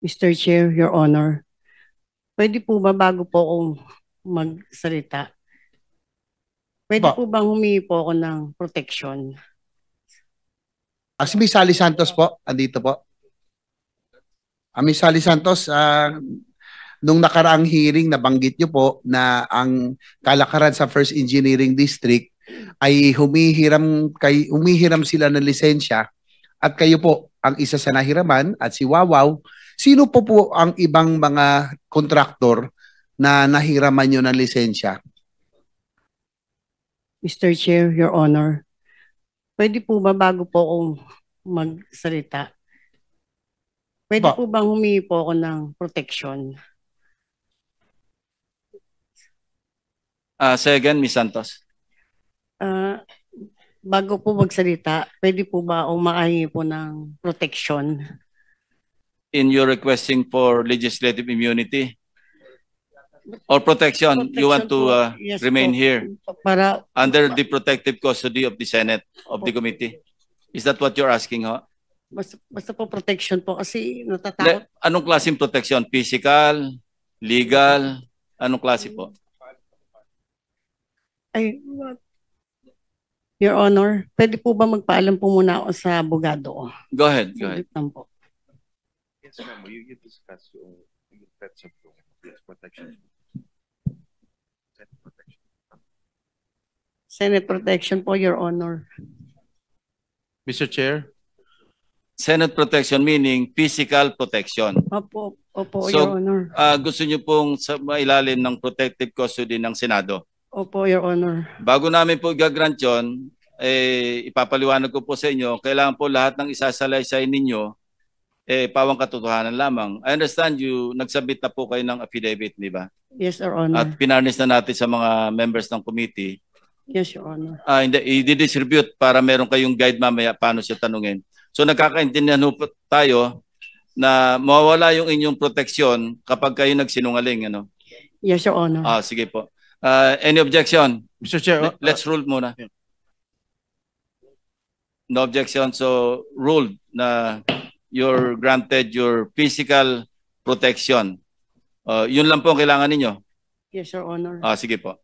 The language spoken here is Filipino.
Mr. Chair, Your Honor, pwede po ba bago po ako magsalita, pwede po bang humingi po ako ng protection? Si Miss Sally Santos po, andito po. Miss Sally Santos, nung nakaraang hearing, nabanggit niyo po na ang kalakaran sa First Engineering District ay humihiram sila ng lisensya at kayo po ang isa sa nahiraman at si Wawaw. Sino po ang ibang mga kontraktor na nahiraman nyo ng lisensya? Mr. Chair, Your Honor, pwede po ba bago po ako magsalita, pwede po bang humingi po ako ng protection? Say again, Ms. Santos. Bago po magsalita, pwede po ba ako makahingi po ng protection? In your requesting for legislative immunity or protection, you want to Yes remain po. here Para under the protective custody of the Senate, of the committee. Is that what you're asking, ho? basta po protection po kasi natatakot. Anong klaseng protection? Physical, legal, anong klase po? Ay, Your Honor, pwede po ba magpaalam po muna ako sa abogado? Go ahead, go ahead. Saglit lang po. Yes, ma'am. You discuss yung threats of protection. Senate protection po, Your Honor. Mr. Chair. Senate protection meaning physical protection. Opo, So, Your Honor. Gusto niyo pong mailalim ng protective custody ng Senado? Opo, Your Honor. Bago namin po gagrant yun, ipapaliwanag ko po sa inyo, kailangan po lahat ng isasalaysay ninyo, pawang katotohanan lamang. I understand you, nagsabit na po kayo ng affidavit, di ba? Yes, Your Honor. At pinarnis na natin sa mga members ng committee. Yes, Your Honor. Hindi, i-distribute para meron kayong guide mamaya paano siya tanungin. So nagkakaintindihan po tayo na mawawala yung inyong proteksyon kapag kayo nagsinungaling. Ano? Yes, Your Honor. Sige po. Any objection? Mr. Chair. Let's rule muna. No objection. So ruled na you're granted your physical protection. Yun lang po ang kailangan ninyo. Yes, Your Honor. Sige po.